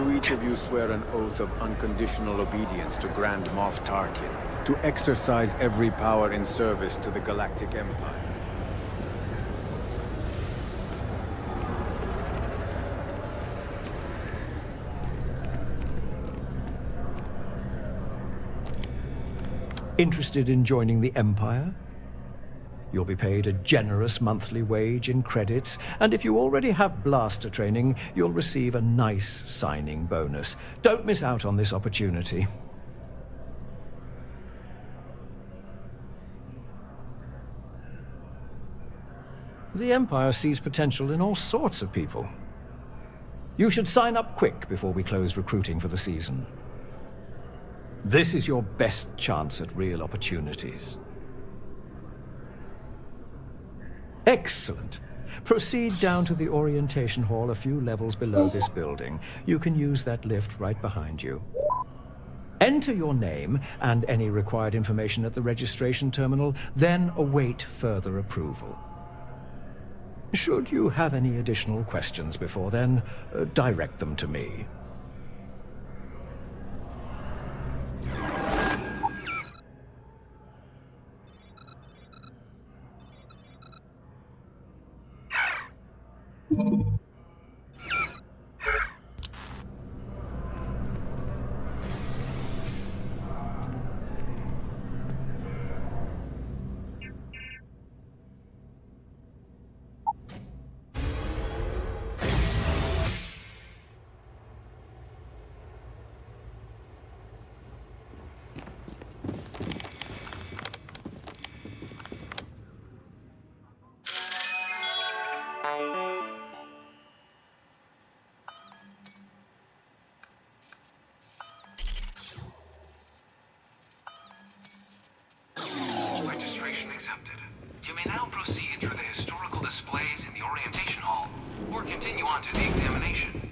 Do each of you swear an oath of unconditional obedience to Grand Moff Tarkin, to exercise every power in service to the Galactic Empire? Interested in joining the Empire? You'll be paid a generous monthly wage in credits, and if you already have blaster training, you'll receive a nice signing bonus. Don't miss out on this opportunity. The Empire sees potential in all sorts of people. You should sign up quick before we close recruiting for the season. This is your best chance at real opportunities. Excellent. Proceed down to the orientation hall a few levels below this building. You can use that lift right behind you. Enter your name and any required information at the registration terminal, then await further approval. Should you have any additional questions before then, direct them to me. Registration accepted. You may now proceed through the historical displays in the orientation hall, or continue on to the examination.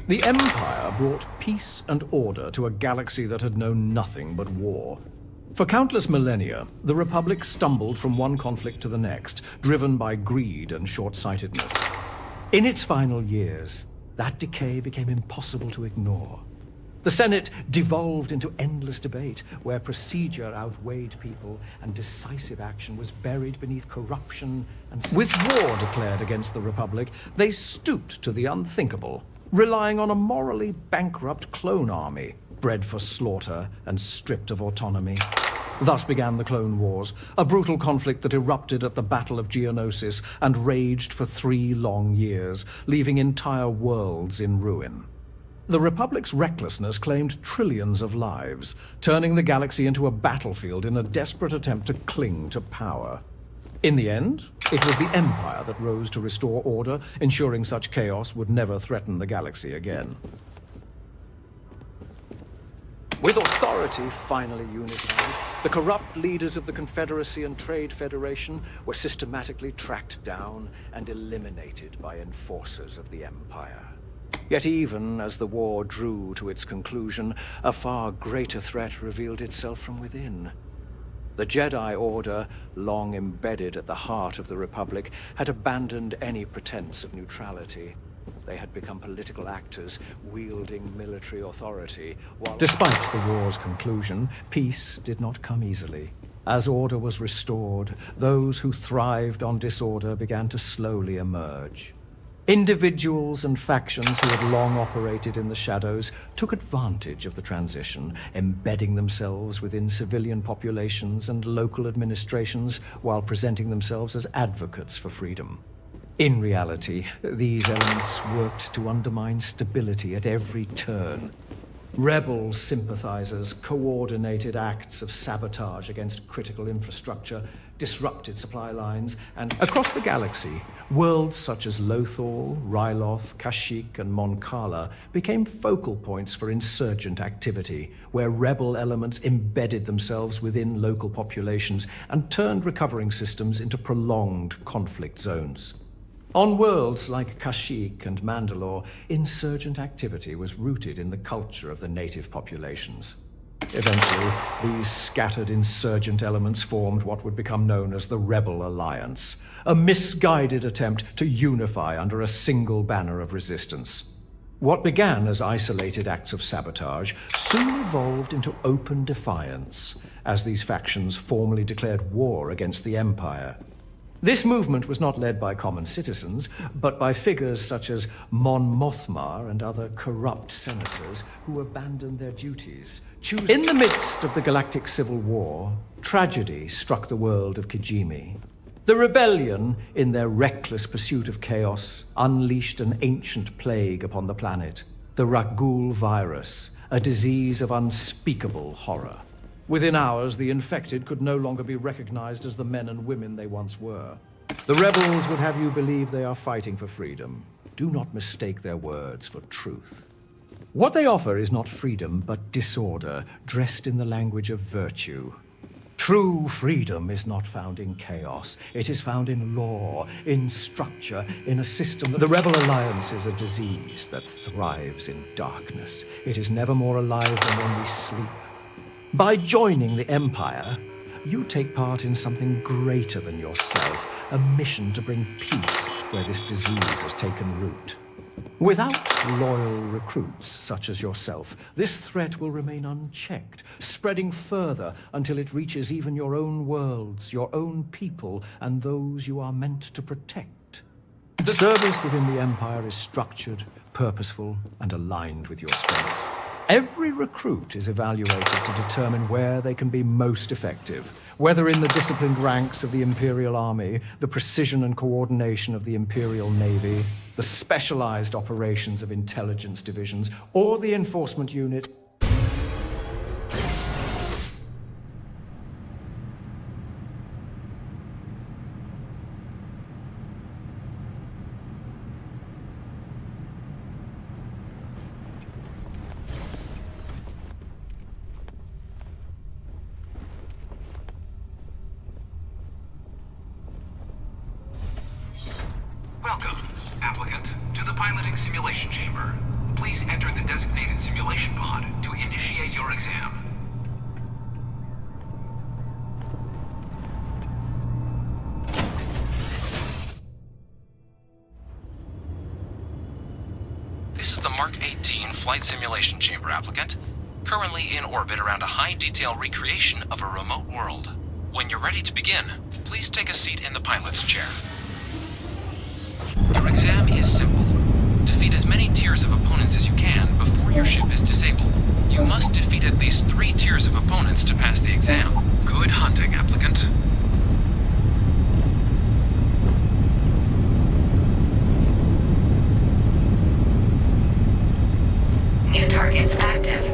The Empire brought peace and order to a galaxy that had known nothing but war. For countless millennia, the Republic stumbled from one conflict to the next, driven by greed and short-sightedness. In its final years, that decay became impossible to ignore. The Senate devolved into endless debate, where procedure outweighed people and decisive action was buried beneath corruption and... With war declared against the Republic, they stooped to the unthinkable, relying on a morally bankrupt clone army, bred for slaughter and stripped of autonomy. Thus began the Clone Wars, a brutal conflict that erupted at the Battle of Geonosis and raged for 3 long years, leaving entire worlds in ruin. The Republic's recklessness claimed trillions of lives, turning the galaxy into a battlefield in a desperate attempt to cling to power. In the end, it was the Empire that rose to restore order, ensuring such chaos would never threaten the galaxy again. With authority finally unified, the corrupt leaders of the Confederacy and Trade Federation were systematically tracked down and eliminated by enforcers of the Empire. Yet even as the war drew to its conclusion, a far greater threat revealed itself from within. The Jedi Order, long embedded at the heart of the Republic, had abandoned any pretense of neutrality. They had become political actors, wielding military authority, while... Despite the war's conclusion, peace did not come easily. As order was restored, those who thrived on disorder began to slowly emerge. Individuals and factions who had long operated in the shadows took advantage of the transition, embedding themselves within civilian populations and local administrations while presenting themselves as advocates for freedom. In reality, these elements worked to undermine stability at every turn. Rebel sympathizers coordinated acts of sabotage against critical infrastructure, disrupted supply lines, and across the galaxy, worlds such as Lothal, Ryloth, Kashyyyk, and Mon Cala became focal points for insurgent activity, where rebel elements embedded themselves within local populations and turned recovering systems into prolonged conflict zones. On worlds like Kashyyyk and Mandalore, insurgent activity was rooted in the culture of the native populations. Eventually, these scattered insurgent elements formed what would become known as the Rebel Alliance, a misguided attempt to unify under a single banner of resistance. What began as isolated acts of sabotage soon evolved into open defiance, as these factions formally declared war against the Empire. This movement was not led by common citizens, but by figures such as Mon Mothma and other corrupt senators who abandoned their duties. In the midst of the Galactic Civil War, tragedy struck the world of Kijimi. The rebellion, in their reckless pursuit of chaos, unleashed an ancient plague upon the planet, the Rakghoul virus, a disease of unspeakable horror. Within hours, the infected could no longer be recognized as the men and women they once were. The rebels would have you believe they are fighting for freedom. Do not mistake their words for truth. What they offer is not freedom, but disorder, dressed in the language of virtue. True freedom is not found in chaos. It is found in law, in structure, in a system. The Rebel Alliance is a disease that thrives in darkness. It is never more alive than when we sleep. By joining the Empire, you take part in something greater than yourself, a mission to bring peace where this disease has taken root. Without loyal recruits such as yourself, this threat will remain unchecked, spreading further until it reaches even your own worlds, your own people, and those you are meant to protect. The service within the Empire is structured, purposeful, and aligned with your strengths. Every recruit is evaluated to determine where they can be most effective, whether in the disciplined ranks of the Imperial Army, the precision and coordination of the Imperial Navy, the specialized operations of intelligence divisions, or the enforcement unit. Welcome, applicant, to the piloting simulation chamber. Please enter the designated simulation pod to initiate your exam. This is the Mark 18 flight simulation chamber, applicant. Currently in orbit around a high-detail recreation of a remote world. When you're ready to begin, please take a seat in the pilot's chair. Your exam is simple. Defeat as many tiers of opponents as you can before your ship is disabled. You must defeat at least 3 tiers of opponents to pass the exam. Good hunting, applicant. New targets active.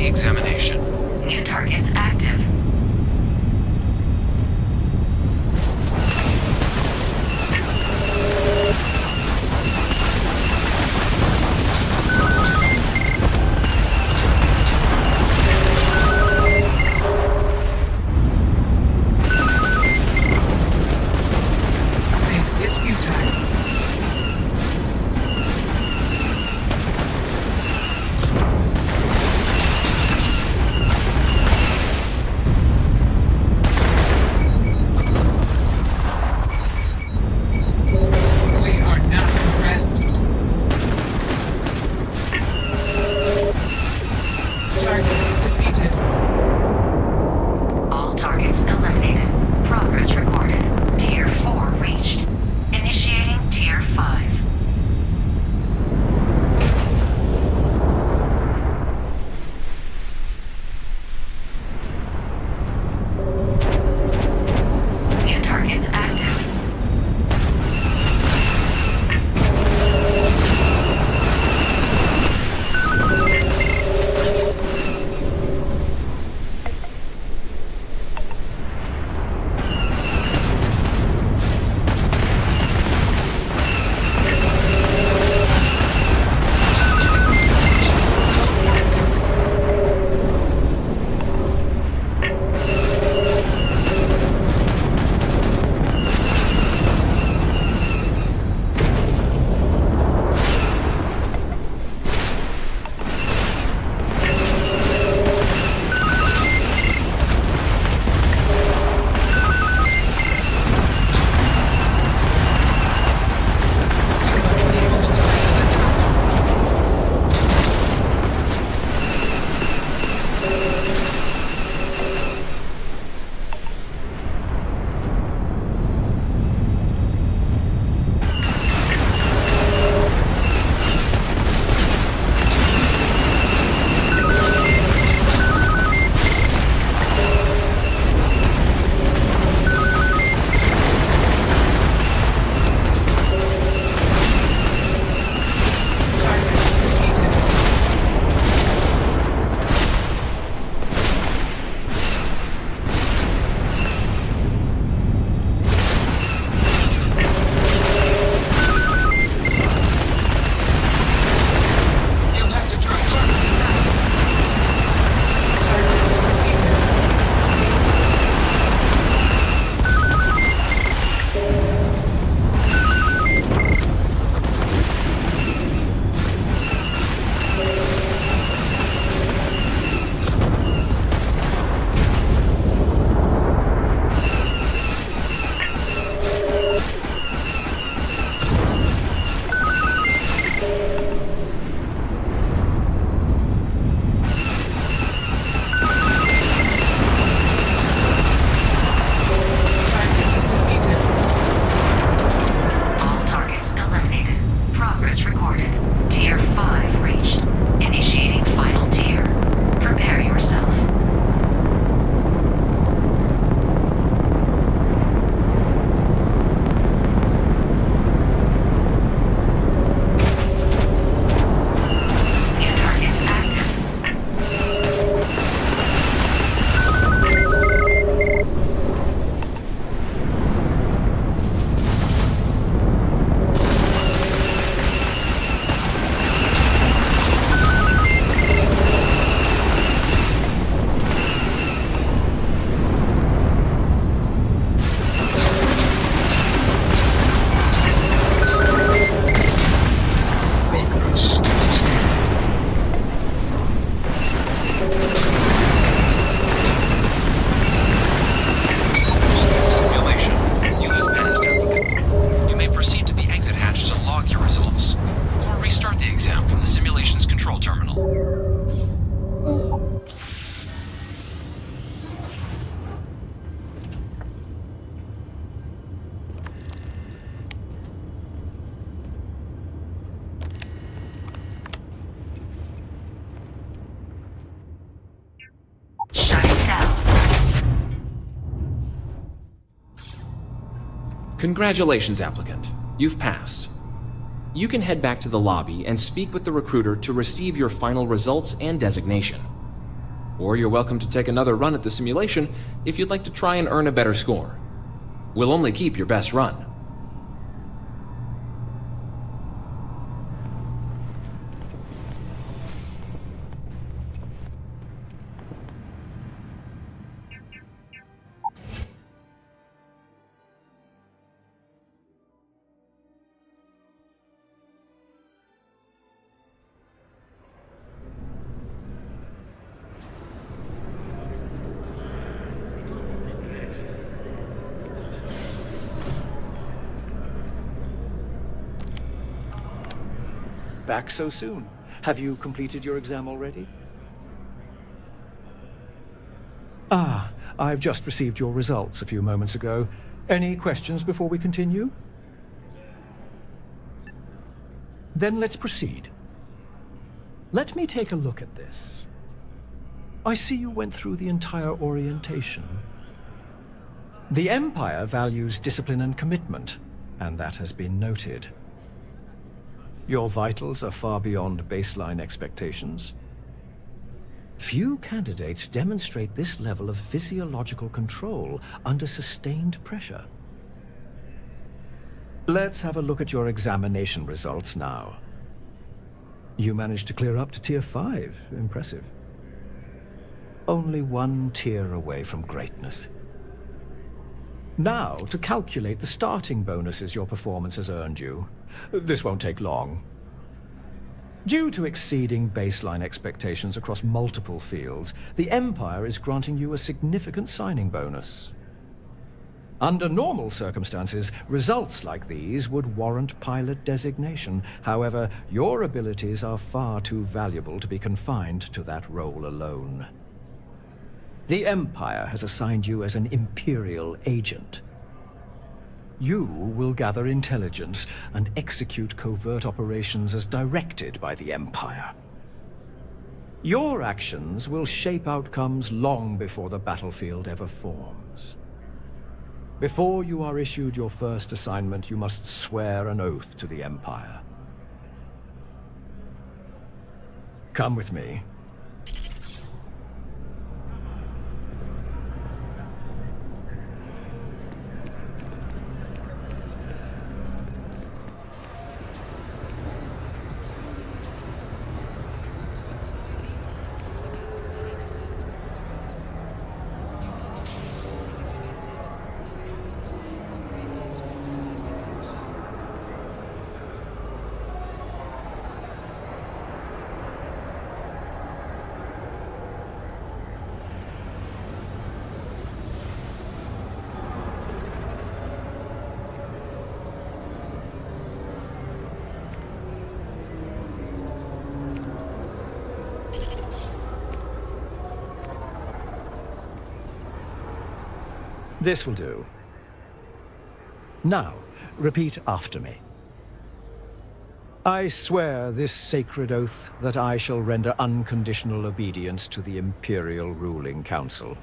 the examination. New targets active. Congratulations, applicant. You've passed. You can head back to the lobby and speak with the recruiter to receive your final results and designation. or you're welcome to take another run at the simulation if you'd like to try and earn a better score. We'll only keep your best run. Back so soon. Have you completed your exam already? Ah, I've just received your results a few moments ago. Any questions before we continue? Then let's proceed. Let me take a look at this. I see you went through the entire orientation. The Empire values discipline and commitment, and that has been noted. Your vitals are far beyond baseline expectations. Few candidates demonstrate this level of physiological control under sustained pressure. Let's have a look at your examination results now. You managed to clear up to Tier 5. Impressive. Only one tier away from greatness. Now, to calculate the starting bonuses your performance has earned you. This won't take long. Due to exceeding baseline expectations across multiple fields, the Empire is granting you a significant signing bonus. Under normal circumstances, results like these would warrant pilot designation. However, your abilities are far too valuable to be confined to that role alone. The Empire has assigned you as an Imperial Agent. You will gather intelligence and execute covert operations as directed by the Empire. Your actions will shape outcomes long before the battlefield ever forms. Before you are issued your first assignment, you must swear an oath to the Empire. Come with me. This will do. Now, repeat after me. I swear this sacred oath that I shall render unconditional obedience to the Imperial Ruling Council,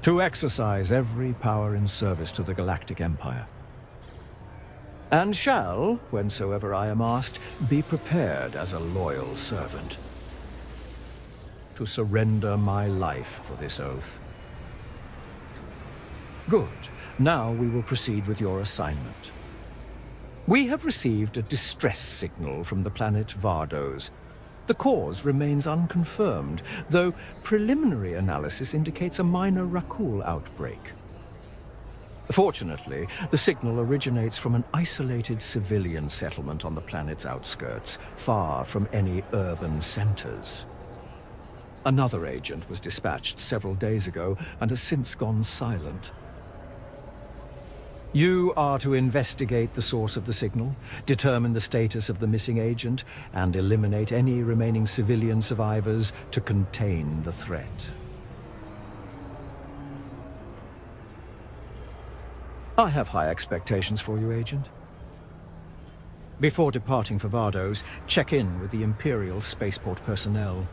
to exercise every power in service to the Galactic Empire, and shall, whensoever I am asked, be prepared as a loyal servant, to surrender my life for this oath. Good. Now we will proceed with your assignment. We have received a distress signal from the planet Vardos. The cause remains unconfirmed, though preliminary analysis indicates a minor Rakul outbreak. Fortunately, the signal originates from an isolated civilian settlement on the planet's outskirts, far from any urban centers. Another agent was dispatched several days ago and has since gone silent. You are to investigate the source of the signal, determine the status of the missing agent, and eliminate any remaining civilian survivors to contain the threat. I have high expectations for you, Agent. Before departing for Vardos, check in with the Imperial spaceport personnel.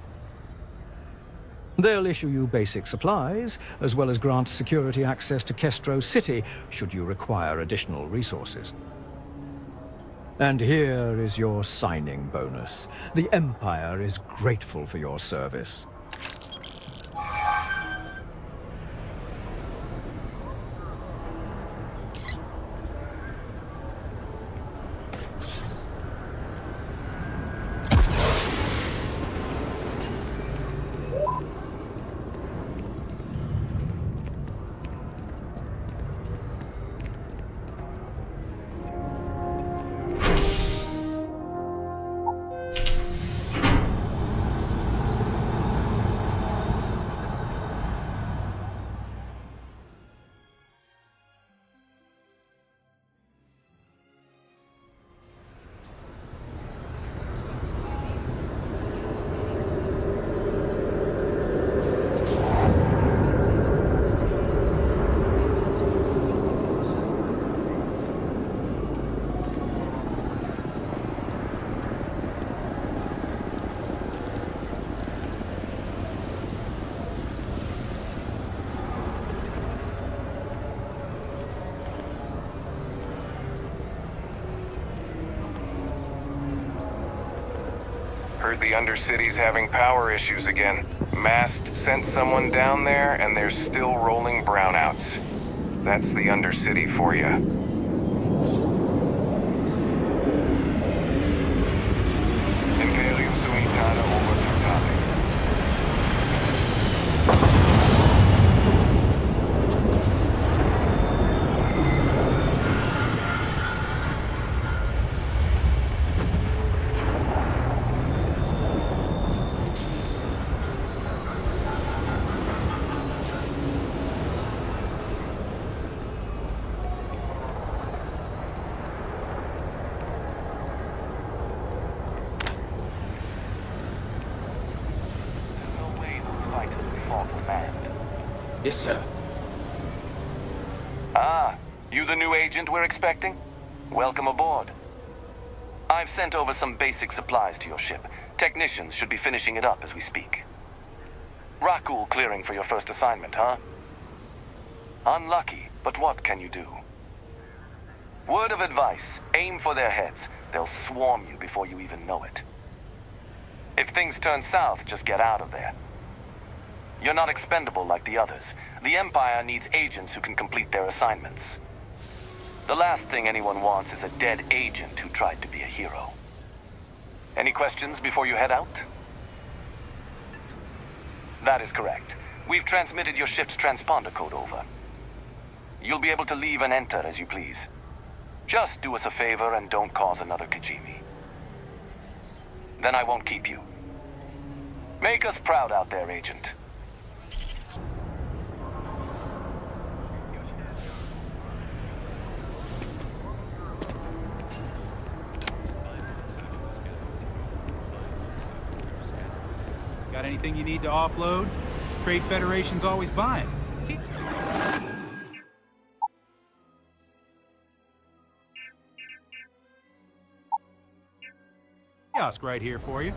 They'll issue you basic supplies, as well as grant security access to Kestro City, should you require additional resources. And here is your signing bonus. The Empire is grateful for your service. Heard the Undercity's having power issues again. Mast sent someone down there, and they're still rolling brownouts. That's the Undercity for you. Imperial Sumitana over Totales. Yes, sir. Ah, you the new agent we're expecting? Welcome aboard. I've sent over some basic supplies to your ship. Technicians should be finishing it up as we speak. Rakul clearing for your first assignment, huh? Unlucky, but what can you do? Word of advice, aim for their heads. They'll swarm you before you even know it. If things turn south, just get out of there. You're not expendable like the others. The Empire needs agents who can complete their assignments. The last thing anyone wants is a dead agent who tried to be a hero. Any questions before you head out? That is correct. We've transmitted your ship's transponder code over. You'll be able to leave and enter as you please. Just do us a favor and don't cause another Kijimi. Then I won't keep you. Make us proud out there, Agent. Got anything you need to offload? Trade Federation's always buying. Kiosk right here for you.